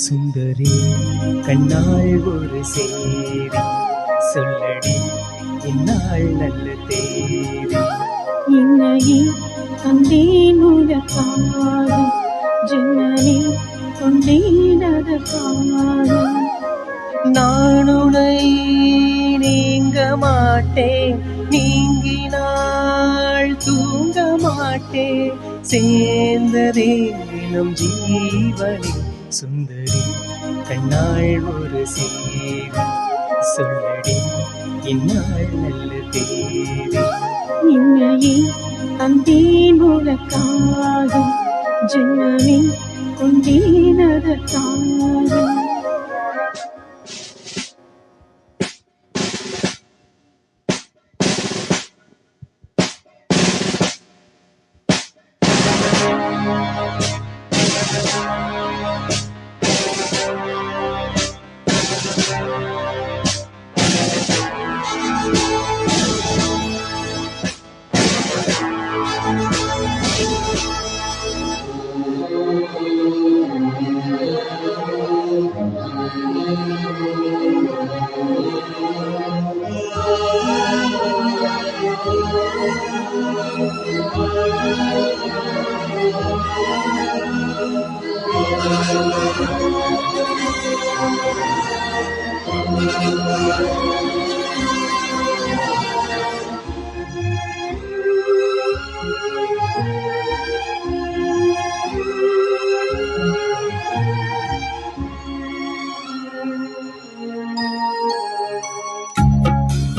சுந்தரி கண்ணாள் ஒரு சேரி சொல்லடி இந்நாள் நல்ல தேதி. இன்னையே தந்தேன் உனக்காக ஜன்னலே கொண்டேன் அதற்காக. நான் உன்னை நீங்க மாட்டேன், நீங்கினாள் தூங்க மாட்டேன், சேர்ந்ததே நம் ஜீவனே. சுந்தரி கண்ணாள் ஒரு சேரி சொல்லடி இந்நாள் நல்ல தேதி. இன்னையே தந்தேன் உனக்காக ஜன்னலே கொண்டேன் அதற்காக.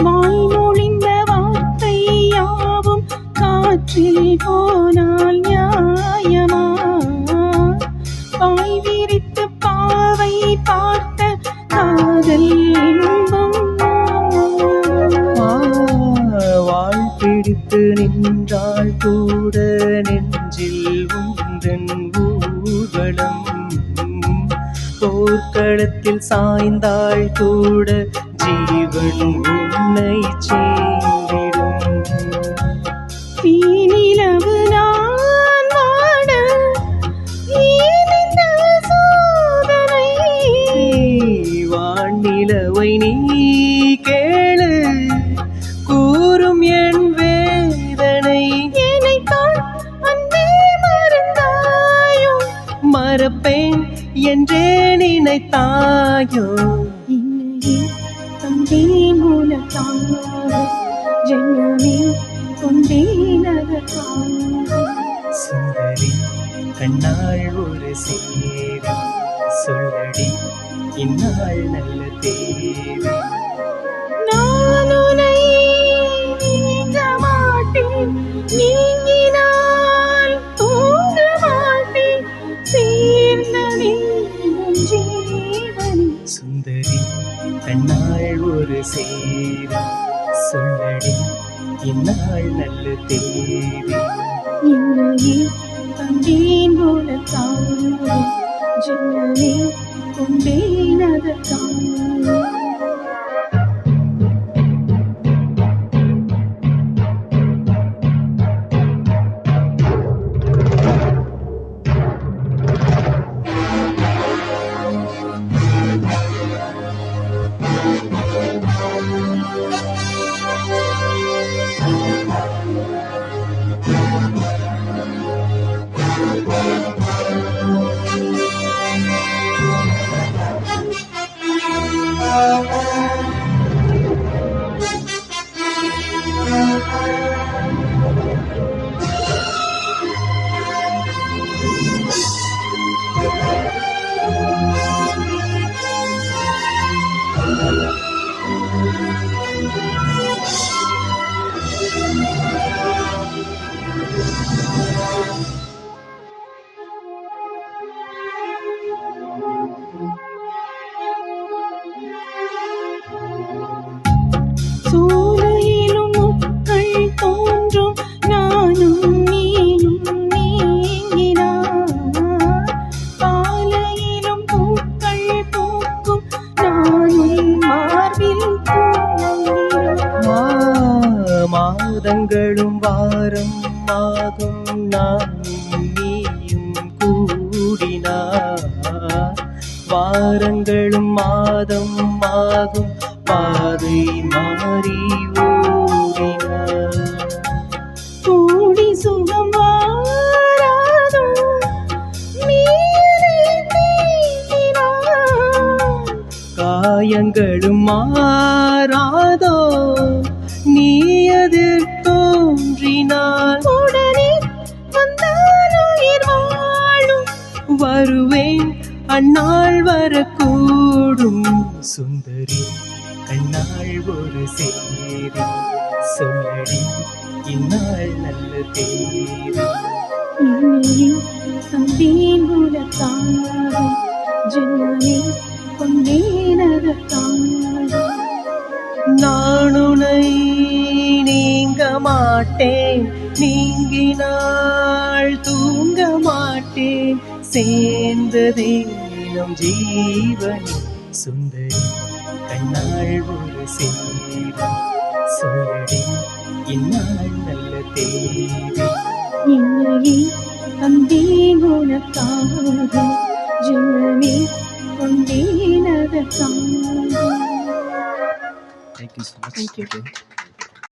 வாய்மொழிந்த வார்த்தை யாவும் காற்றில் போனால் நியாயமா? பாய் விரித்து பாவை பார்த்த காதல் இன்பம். வாழ் பிடித்து நின்றால் கூட நெஞ்சில் உந்தன் ஊர்வலம், போர்க்களத்தில் சாய்ந்தாள் கூட ஜீவன் உன்னை சேர்ந்திடும். தீநிலவு நான் வாட ஏன் இந்த சோதனை? வானிலவை நீ கேளு கூறும் என் வேதனை. என்னைத்தான் அன்பே மறந்தாயோ? மறப்பேன் என்றே நினைத்தாயோ? இன்னையே தந்தேன் உனக்காக ஜன்னலே கொண்டேன் அதற்காக. சுந்தரி கண்ணாள் ஒரு சேரி சொல்லடி இந்நாள் நல்ல தேதி. நான் உன்னை நீங்க மாட்டேன், நீங்கினால் தூங்க மாட்டேன், சேர்ந்ததே நம் ஜீவன். சுந்தரி கண்ணாள் ஒரு சேரி சொல்லடி இந்நாள் நல்ல தேதி. இன்னையே தந்தேன் உனக்காக ஜன்னலே கொண்டேன் அதற்காக. வாரம் ஆகும் நானும் நீயும் கூடினார் வாரங்களும் மாதம் ஆகும் பாதை மாறி ஓடினார் கூடி சுகம் வாராதோ நீரை தேடினாய் காயங்களும் மாறாதோ நீ அதில் தோன்றினால் உடனே வந்தால் உயிர் வாழும் வருவேன் அந்நாள் வரக்கூடும் சுந்தரி கண்ணாள் ஒரு சேரி சொல்லடி இந்நாள் நல்ல தேதி என்னையும் தந்தேன் உனக்காக ஜென்மமே கொண்டேன் அதற்காக நான் உன்னை நீங்க மாட்டேன் நீங்கினாள் தூங்க மாட்டேன் சேர்ந்ததே நம் ஜீவனி சுந்தரி கண்ணாள் ஒரு சேரி சொல்லடி இந்நாள் நல்ல தேதி என்னையே தந்தேன் உனக்காக ஜென்மமே கொண்டேன் அதற்காக Thank you so much. Thank you.